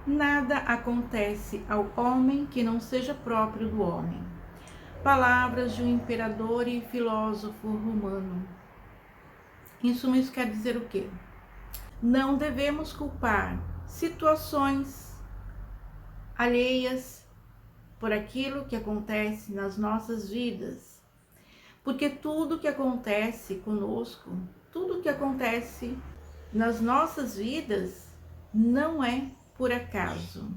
Nada acontece ao homem que não seja próprio do homem. Palavras de um imperador e filósofo romano. Em suma, isso quer dizer o quê? Não devemos culpar situações alheias por aquilo que acontece nas nossas vidas, porque tudo que acontece conosco, tudo que acontece nas nossas vidas não é por acaso.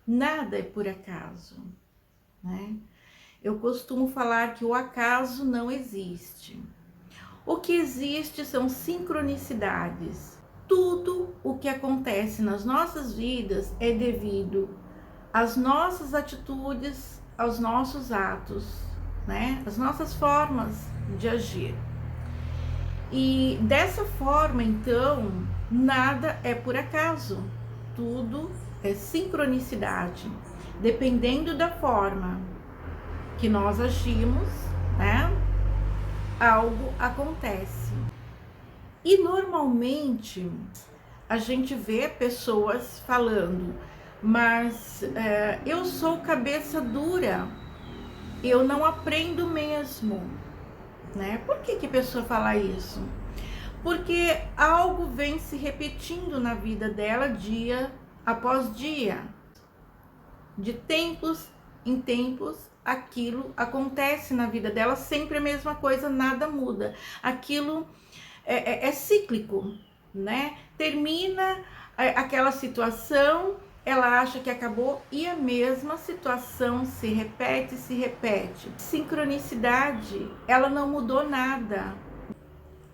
Nada é por acaso, né? Eu costumo falar que o acaso não existe. O que existe são sincronicidades. Tudo o que acontece nas nossas vidas é devido às nossas atitudes, aos nossos atos, né? As nossas formas de agir. E dessa forma, então, nada é por acaso. Tudo é sincronicidade. Dependendo da forma que nós agimos, né? Algo acontece. E normalmente a gente vê pessoas falando, mas eu sou cabeça dura, eu não aprendo mesmo, né? Por que a pessoa fala isso? Porque algo vem se repetindo na vida dela dia após dia. De tempos em tempos, aquilo acontece na vida dela, sempre a mesma coisa, nada muda. Aquilo é cíclico, né? Termina aquela situação, ela acha que acabou e a mesma situação se repete, se repete. Sincronicidade, ela não mudou nada.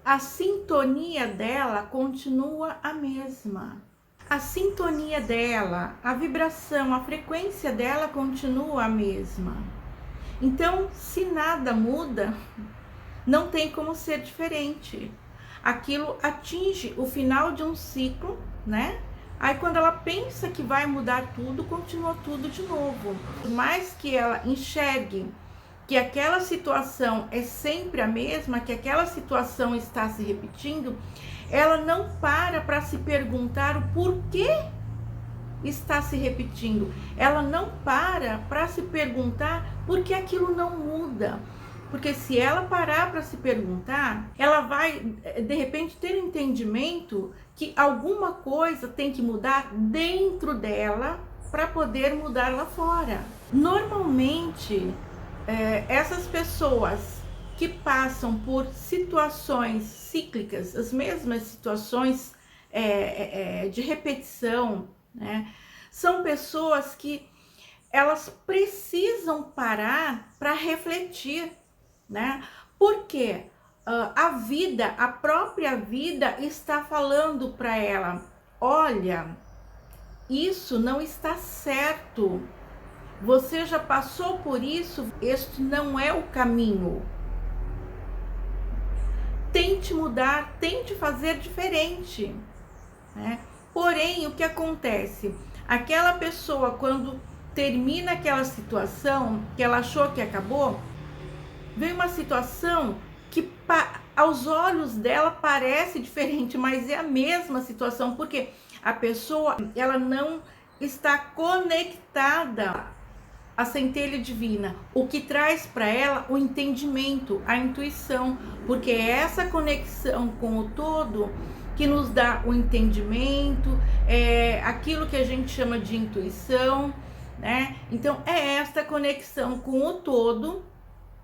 A sintonia dela continua a mesma. A sintonia dela, a vibração, a frequência dela continua a mesma. Então, se nada muda, não tem como ser diferente. Aquilo atinge o final de um ciclo, né? Aí quando ela pensa que vai mudar tudo, continua tudo de novo. Por mais que ela enxergue que aquela situação é sempre a mesma, que aquela situação está se repetindo, ela não para se perguntar o porquê está se repetindo. Ela não para se perguntar por que aquilo não muda. Porque se ela parar para se perguntar, ela vai, de repente, ter um entendimento que alguma coisa tem que mudar dentro dela para poder mudar lá fora. Normalmente, essas pessoas que passam por situações cíclicas, as mesmas situações de repetição, né? São pessoas que elas precisam parar para refletir, né? Porque a vida, a própria vida está falando para ela, olha, isso não está certo. Você já passou por isso, este não é o caminho. Tente mudar, tente fazer diferente, né? Porém, o que acontece? Aquela pessoa, quando termina aquela situação, que ela achou que acabou, vem uma situação que aos olhos dela parece diferente, mas é a mesma situação, porque a pessoa, ela não está conectada à centelha divina, o que traz para ela o entendimento, a intuição, porque é essa conexão com o todo que nos dá o entendimento, aquilo que a gente chama de intuição, né? Então é esta conexão com o todo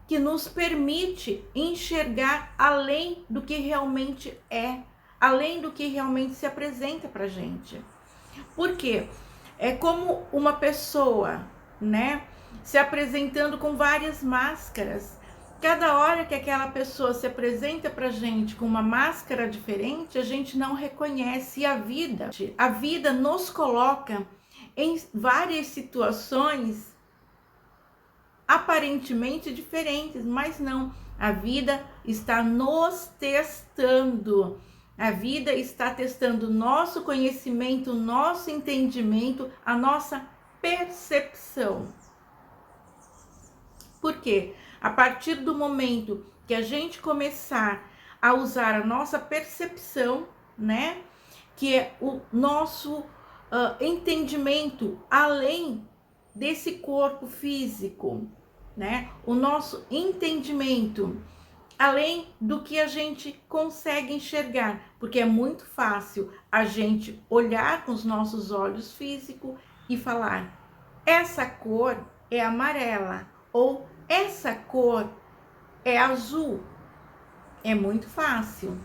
que nos permite enxergar além do que realmente é, além do que realmente se apresenta pra gente. Por quê? É como uma pessoa, né, se apresentando com várias máscaras. Cada hora que aquela pessoa se apresenta pra gente com uma máscara diferente, a gente não reconhece a vida nos coloca em várias situações aparentemente diferentes, mas não. A vida está nos testando. A vida está testando o nosso conhecimento, o nosso entendimento, a nossa percepção. Por quê? A partir do momento que a gente começar a usar a nossa percepção, né? Que é o nosso entendimento além desse corpo físico, né? O nosso entendimento além do que a gente consegue enxergar, porque é muito fácil a gente olhar com os nossos olhos físicos e falar: essa cor é amarela ou essa cor é azul. É muito fácil,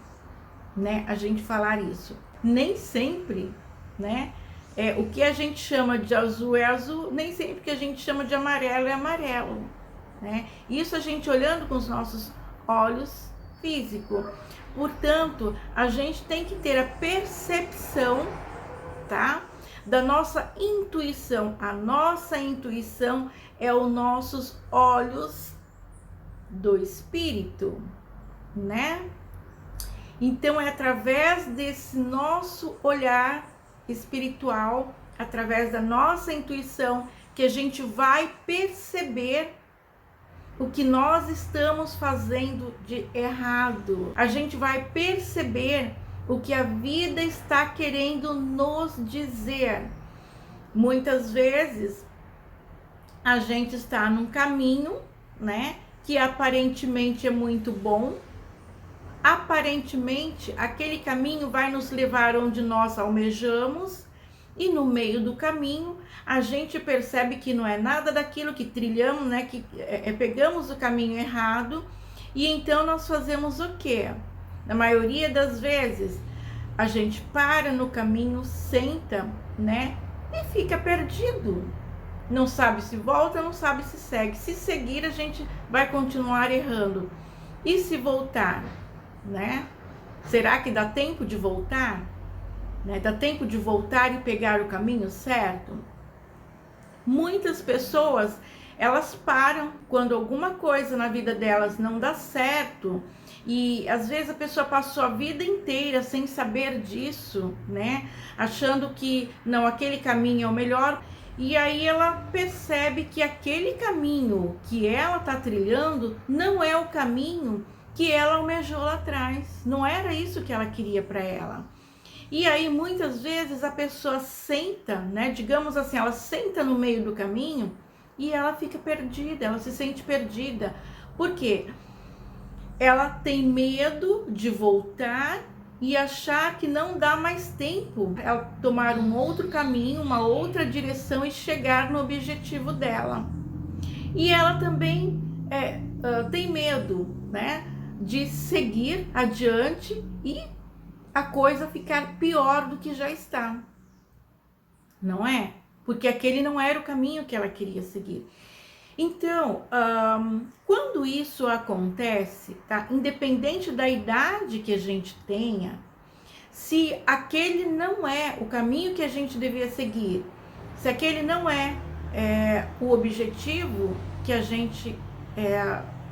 né, a gente falar isso. Nem sempre, né, o que a gente chama de azul é azul, nem sempre que a gente chama de amarelo é amarelo, né? Isso a gente olhando com os nossos olhos físicos. Portanto, a gente tem que ter a percepção, tá, da nossa intuição. A nossa intuição é os nossos olhos do espírito, né? Então é através desse nosso olhar espiritual, através da nossa intuição, que a gente vai perceber o que nós estamos fazendo de errado. A gente vai perceber o que a vida está querendo nos dizer. Muitas vezes a gente está num caminho, né, que aparentemente é muito bom. Aparentemente, aquele caminho vai nos levar onde nós almejamos, e no meio do caminho a gente percebe que não é nada daquilo que trilhamos, né? Que pegamos o caminho errado, e então nós fazemos o quê? Na maioria das vezes, a gente para no caminho, senta, né? E fica perdido. Não sabe se volta, não sabe se segue. Se seguir, a gente vai continuar errando. E se voltar? Né? Será que dá tempo de voltar? Né? Dá tempo de voltar e pegar o caminho certo? Muitas pessoas, elas param quando alguma coisa na vida delas não dá certo, e às vezes a pessoa passou a vida inteira sem saber disso, né? Achando que não, aquele caminho é o melhor, e aí ela percebe que aquele caminho que ela está trilhando não é o caminho que ela almejou lá atrás, não era isso que ela queria para ela. E aí muitas vezes a pessoa senta, né, digamos assim, ela senta no meio do caminho e ela fica perdida, ela se sente perdida. Por quê? Ela tem medo de voltar e achar que não dá mais tempo ela tomar um outro caminho, uma outra direção e chegar no objetivo dela. E ela também tem medo, né, de seguir adiante e a coisa ficar pior do que já está, não é? Porque aquele não era o caminho que ela queria seguir. Então, quando isso acontece, tá? Independente da idade que a gente tenha, se aquele não é o caminho que a gente devia seguir, se aquele não é o objetivo que a gente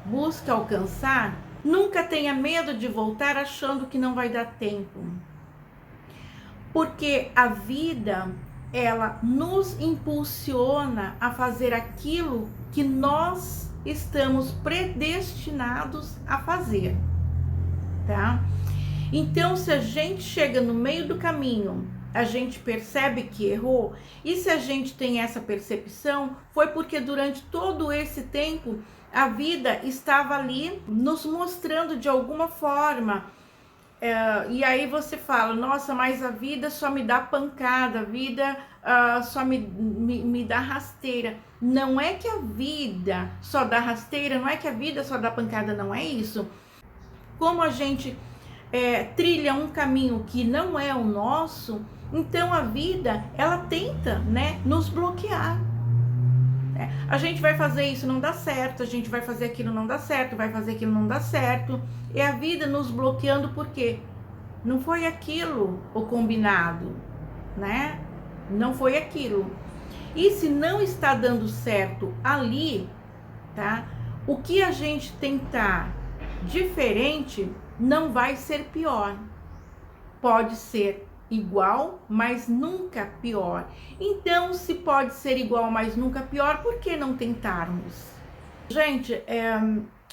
busca alcançar, nunca tenha medo de voltar achando que não vai dar tempo. Porque a vida, ela nos impulsiona a fazer aquilo que nós estamos predestinados a fazer, tá? Então, se a gente chega no meio do caminho, a gente percebe que errou, e se a gente tem essa percepção, foi porque durante todo esse tempo a vida estava ali nos mostrando de alguma forma. E aí você fala: nossa, mas a vida só me dá pancada, a vida só me dá rasteira. Não é que a vida só dá rasteira, não é que a vida só dá pancada, não é isso. Como a gente trilha um caminho que não é o nosso, então a vida, ela tenta, né, nos bloquear. A gente vai fazer isso, não dá certo, a gente vai fazer aquilo, não dá certo, vai fazer aquilo, não dá certo. É a vida nos bloqueando, porque não foi aquilo o combinado, né? Não foi aquilo. E se não está dando certo ali, tá? O que a gente tentar diferente não vai ser pior. Pode ser igual, mas nunca pior. Então, se pode ser igual, mas nunca pior, por que não tentarmos? Gente,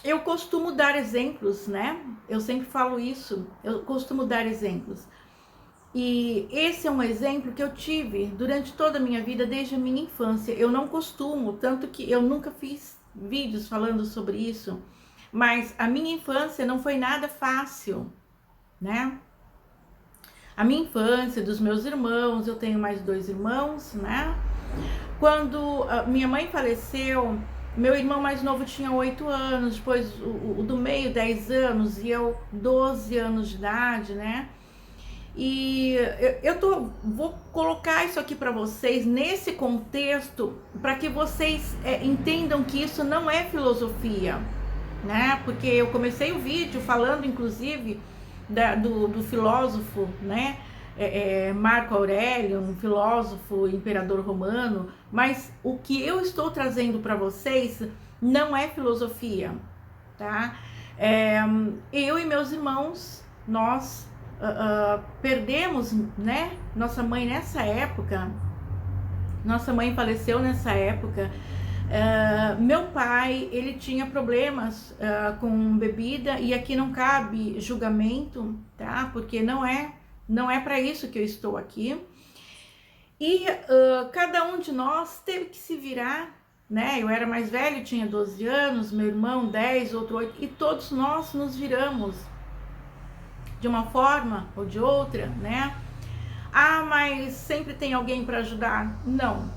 eu costumo dar exemplos, né? Eu sempre falo isso, eu costumo dar exemplos. E esse é um exemplo que eu tive durante toda a minha vida, desde a minha infância. Eu não costumo, tanto que eu nunca fiz vídeos falando sobre isso, mas a minha infância não foi nada fácil, né? A minha infância, dos meus irmãos, eu tenho mais 2 irmãos, né? Quando a minha mãe faleceu, meu irmão mais novo tinha 8 anos, depois o do meio 10 anos e eu 12 anos de idade, né? E vou colocar isso aqui para vocês nesse contexto, para que vocês entendam que isso não é filosofia, né? Porque eu comecei o vídeo falando, inclusive, do filósofo, né? Marco Aurélio, um filósofo, imperador romano, mas o que eu estou trazendo para vocês não é filosofia, tá? Eu e meus irmãos, nós perdemos, né, nossa mãe nessa época. Nossa mãe faleceu nessa época. Meu pai, ele tinha problemas com bebida, e aqui não cabe julgamento, tá? Porque não é para isso que eu estou aqui. E cada um de nós teve que se virar, né? Eu era mais velho, tinha 12 anos, meu irmão 10, outro 8, e todos nós nos viramos de uma forma ou de outra, né? Ah, mas sempre tem alguém para ajudar? Não.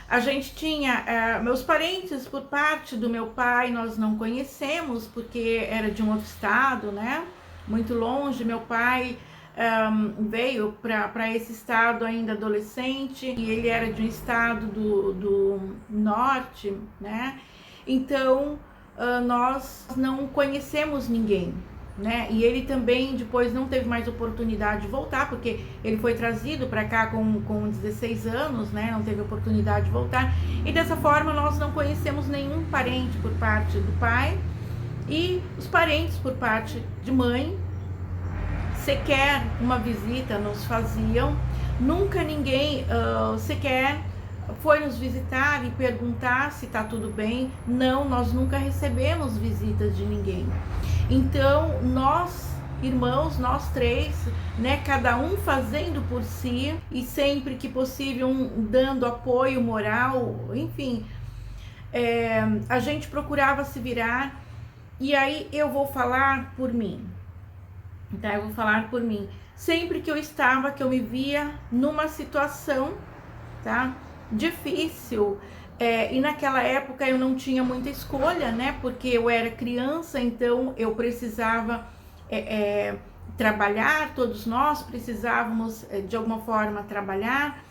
A gente tinha meus parentes por parte do meu pai, nós não conhecemos porque era de um outro estado, né? Muito longe. Meu pai veio para esse estado ainda adolescente, e ele era de um estado do norte, né? Então nós não conhecemos ninguém, né? E ele também depois não teve mais oportunidade de voltar, porque ele foi trazido para cá com 16 anos, né? Não teve oportunidade de voltar. E dessa forma nós não conhecemos nenhum parente por parte do pai, e os parentes por parte de mãe sequer uma visita nos faziam. Nunca ninguém sequer foi nos visitar e perguntar se tá tudo bem. Não, nós nunca recebemos visitas de ninguém. Então, nós, irmãos, nós 3, né, cada um fazendo por si, e sempre que possível dando apoio moral, enfim, a gente procurava se virar. E aí eu vou falar por mim, tá? Eu vou falar por mim. Sempre que eu me via numa situação, tá, difícil, e naquela época eu não tinha muita escolha, né? Porque eu era criança, então eu precisava trabalhar, todos nós precisávamos de alguma forma trabalhar.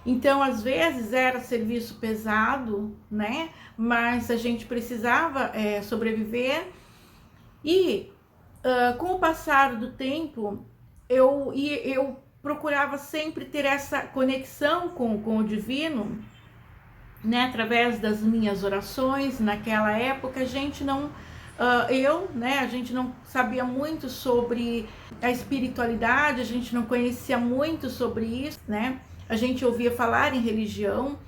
Então, às vezes era serviço pesado, né? Mas a gente precisava sobreviver. E com o passar do tempo, eu procurava sempre ter essa conexão com o divino, né, através das minhas orações. Naquela época a gente não a gente não sabia muito sobre a espiritualidade, a gente não conhecia muito sobre isso, né? A gente ouvia falar em religião,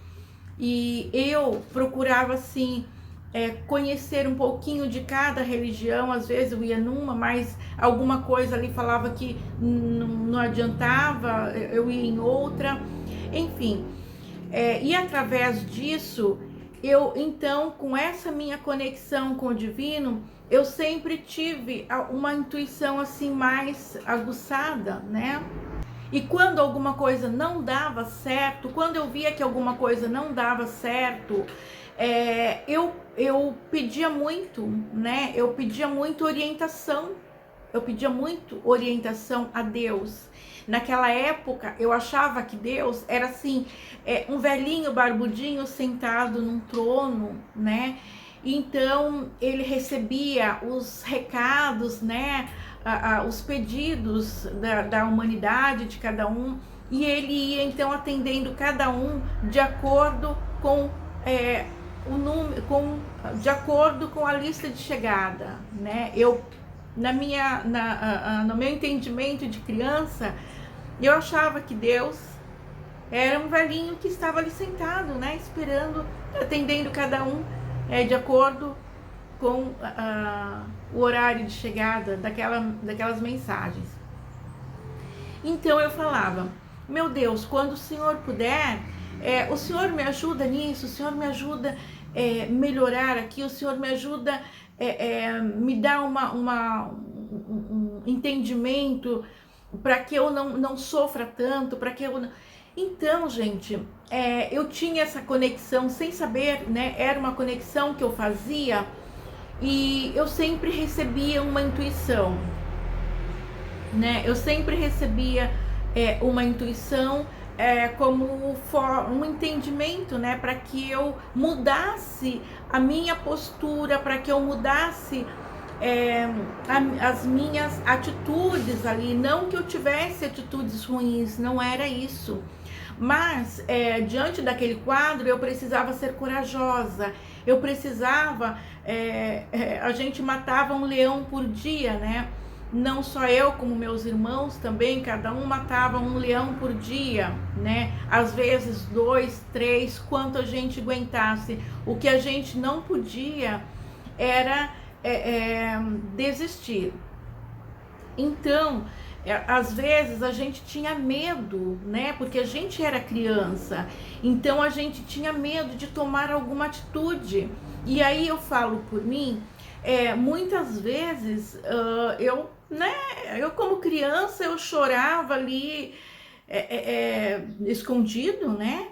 e eu procurava assim conhecer um pouquinho de cada religião. Às vezes eu ia numa, mas alguma coisa ali falava que não adiantava, eu ia em outra, enfim. E através disso, eu então, com essa minha conexão com o divino, eu sempre tive uma intuição assim mais aguçada, né? E quando alguma coisa não dava certo, quando eu via que alguma coisa não dava certo, eu pedia muito, né? Eu pedia muito orientação. Eu pedia muito orientação a Deus. Naquela época, eu achava que Deus era assim, um velhinho barbudinho sentado num trono, né? Então, ele recebia os recados, né? Os pedidos da humanidade, de cada um, e ele ia então atendendo cada um de acordo com o número, de acordo com a lista de chegada, né? No meu entendimento de criança, eu achava que Deus era um velhinho que estava ali sentado, né, esperando, atendendo cada um de acordo com o horário de chegada daquelas mensagens. Então eu falava, meu Deus, quando o Senhor puder, o Senhor me ajuda nisso, o Senhor me ajuda melhorar aqui, o Senhor me ajuda me dá um entendimento para que eu não sofra tanto, para que eu não... Então, gente, eu tinha essa conexão sem saber, né? Era uma conexão que eu fazia e eu sempre recebia uma intuição, né? Eu sempre recebia uma intuição como um entendimento, né? Para que eu mudasse a minha postura, para que eu mudasse as minhas atitudes ali. Não que eu tivesse atitudes ruins, não era isso. Mas diante daquele quadro eu precisava ser corajosa, eu precisava, a gente matava um leão por dia, né? Não só eu, como meus irmãos também, cada um matava um leão por dia, né? Às vezes 2, 3, quanto a gente aguentasse. O que a gente não podia era desistir. Então, às vezes a gente tinha medo, né? Porque a gente era criança, então a gente tinha medo de tomar alguma atitude. E aí eu falo por mim, muitas vezes eu como criança eu chorava ali escondido, né?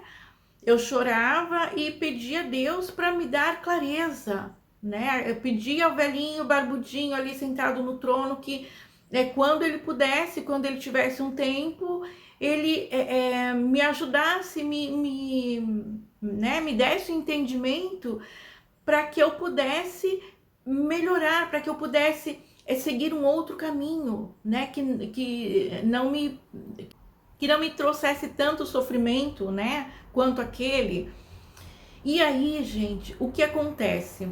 Eu chorava e pedia a Deus para me dar clareza, né? Eu pedia ao velhinho barbudinho ali sentado no trono que quando ele pudesse, quando ele tivesse um tempo, ele me ajudasse, me desse um entendimento para que eu pudesse melhorar, para que eu pudesse seguir um outro caminho, né? Que não me trouxesse tanto sofrimento, né? Quanto aquele. E aí, gente, o que acontece?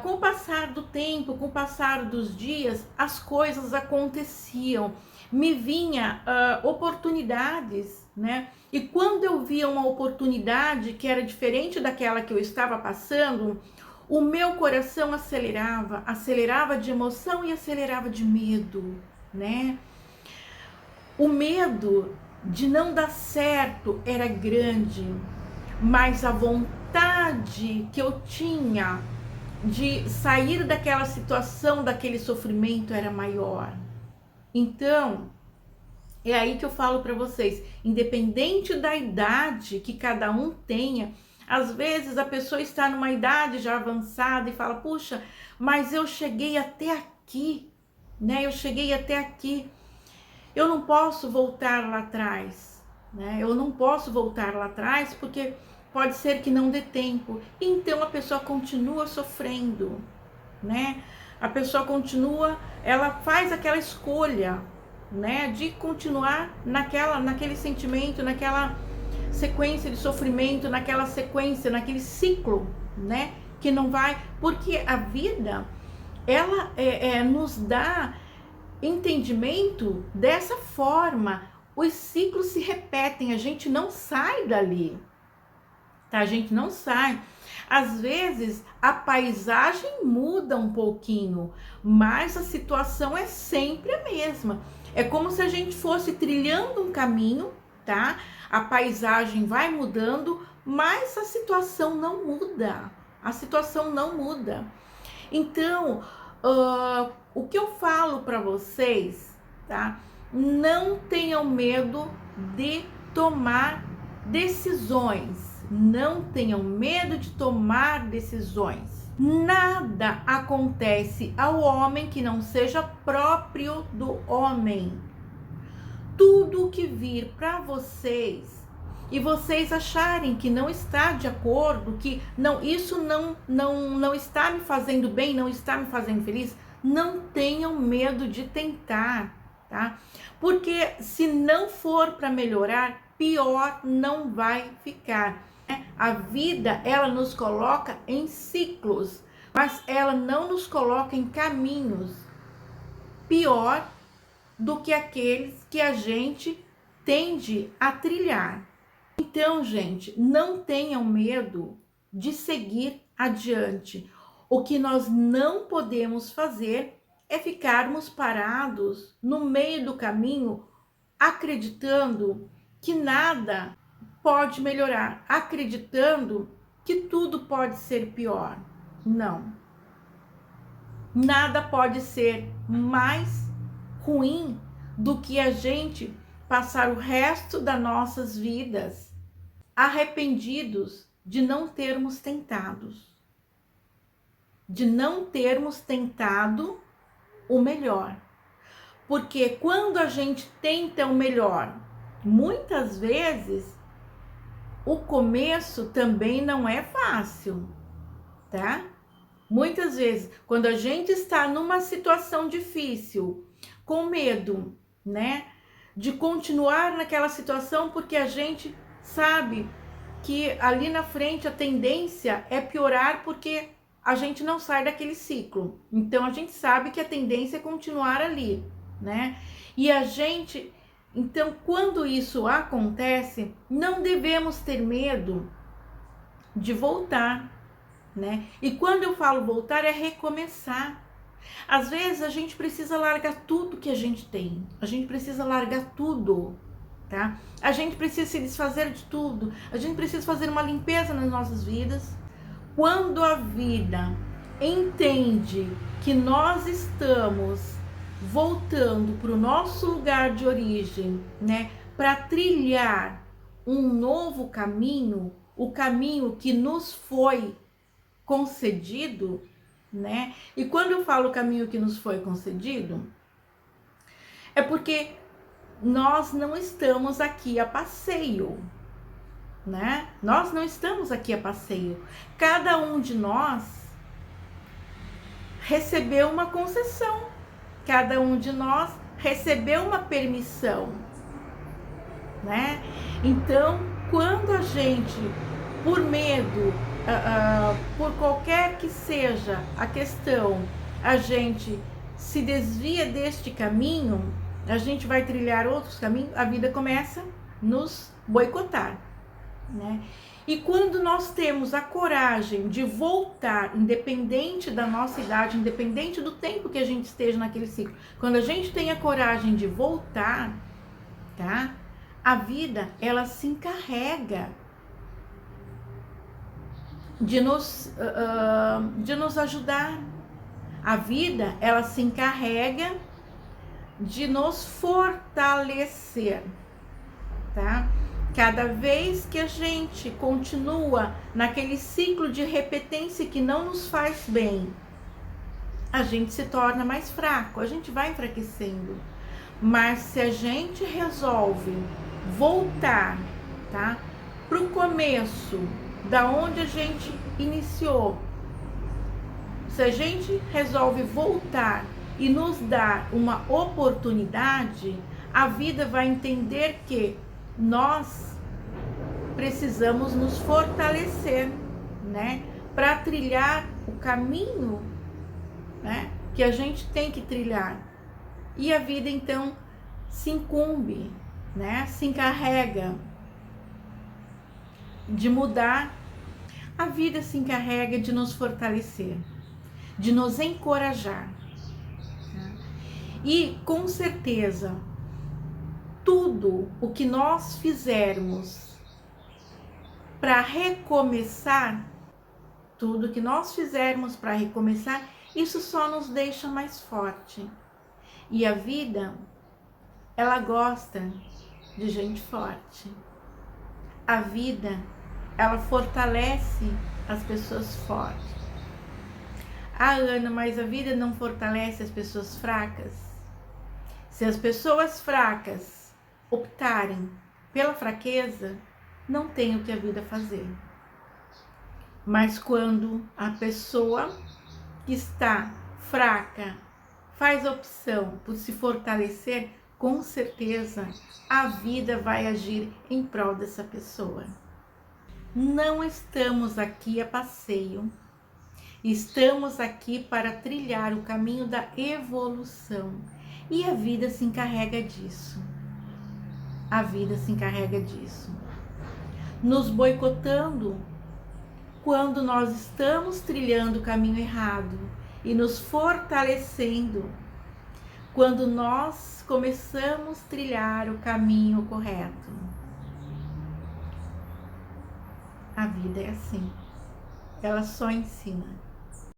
Com o passar do tempo, com o passar dos dias, as coisas aconteciam, me vinha oportunidades, né? E quando eu via uma oportunidade que era diferente daquela que eu estava passando, o meu coração acelerava de emoção e acelerava de medo, né? O medo de não dar certo era grande, mas a vontade que eu tinha de sair daquela situação, daquele sofrimento era maior. Então, é aí que eu falo para vocês, independente da idade que cada um tenha, às vezes a pessoa está numa idade já avançada e fala, puxa, mas eu cheguei até aqui, né? Eu cheguei até aqui. Eu não posso voltar lá atrás, né? Eu não posso voltar lá atrás porque pode ser que não dê tempo. Então a pessoa continua sofrendo, né? A pessoa continua, ela faz aquela escolha, né, de continuar naquele sentimento, naquela sequência de sofrimento, naquela sequência, naquele ciclo, né, que não vai, porque a vida ela nos dá entendimento dessa forma. Os ciclos se repetem, a gente não sai dali, tá? A gente não sai. Às vezes a paisagem muda um pouquinho, mas a situação é sempre a mesma. É como se a gente fosse trilhando um caminho, tá? A paisagem vai mudando, mas a situação não muda. A situação não muda. Então, o que eu falo para vocês, tá? Não tenham medo de tomar decisões. Não tenham medo de tomar decisões. Nada acontece ao homem que não seja próprio do homem. Tudo que vir para vocês e vocês acharem que não está de acordo, que não, isso não está me fazendo bem, não está me fazendo feliz, não tenham medo de tentar, tá? Porque se não for para melhorar, pior não vai ficar. A vida, ela nos coloca em ciclos, mas ela não nos coloca em caminhos pior do que aqueles que a gente tende a trilhar. Então, gente, não tenham medo de seguir adiante. O que nós não podemos fazer é ficarmos parados no meio do caminho acreditando que nada pode melhorar, acreditando que tudo pode ser pior. Não. Nada pode ser mais ruim do que a gente passar o resto das nossas vidas arrependidos de não termos tentado o melhor. Porque quando a gente tenta o melhor, muitas vezes o começo também não é fácil, tá? Muitas vezes, quando a gente está numa situação difícil, com medo, né, de continuar naquela situação, porque a gente sabe que ali na frente a tendência é piorar, porque a gente não sai daquele ciclo. Então a gente sabe que a tendência é continuar ali, né? E a gente, então, quando isso acontece, não devemos ter medo de voltar, né? E quando eu falo voltar, é recomeçar. Às vezes a gente precisa largar tudo que a gente tem. A gente precisa largar tudo, tá? A gente precisa se desfazer de tudo. A gente precisa fazer uma limpeza nas nossas vidas. Quando a vida entende que nós estamos voltando para o nosso lugar de origem, né, para trilhar um novo caminho, o caminho que nos foi concedido, né? E quando eu falo o caminho que nos foi concedido, é porque nós não estamos aqui a passeio, né? Nós não estamos aqui a passeio. Cada um de nós recebeu uma concessão. Cada um de nós recebeu uma permissão, né? Então, quando a gente, por medo, por qualquer que seja a questão, a gente se desvia deste caminho, a gente vai trilhar outros caminhos, a vida começa a nos boicotar, né? E quando nós temos a coragem de voltar, independente da nossa idade, independente do tempo que a gente esteja naquele ciclo, quando a gente tem a coragem de voltar, tá? A vida, ela se encarrega de nos ajudar. A vida, ela se encarrega de nos fortalecer, tá? Cada vez que a gente continua naquele ciclo de repetência que não nos faz bem, a gente se torna mais fraco, a gente vai enfraquecendo. Mas se a gente resolve voltar, tá, pro começo, da onde a gente iniciou, se a gente resolve voltar e nos dar uma oportunidade, a vida vai entender que nós precisamos nos fortalecer, né, para trilhar o caminho, né, que a gente tem que trilhar. E a vida então se incumbe, né, se encarrega de mudar. A vida se encarrega de nos fortalecer, de nos encorajar. E com certeza, tudo o que nós fizermos para recomeçar, isso só nos deixa mais forte. E a vida, ela gosta de gente forte. A vida, ela fortalece as pessoas fortes. Ah, Ana, mas a vida não fortalece as pessoas fracas? Se as pessoas fracas optarem pela fraqueza, não tem o que a vida fazer. Mas quando a pessoa que está fraca faz a opção por se fortalecer, com certeza a vida vai agir em prol dessa pessoa. Não estamos aqui a passeio. Estamos aqui para trilhar o caminho da evolução. E a vida se encarrega disso. A vida se encarrega disso. Nos boicotando quando nós estamos trilhando o caminho errado e nos fortalecendo quando nós começamos a trilhar o caminho correto. A vida é assim, ela só ensina.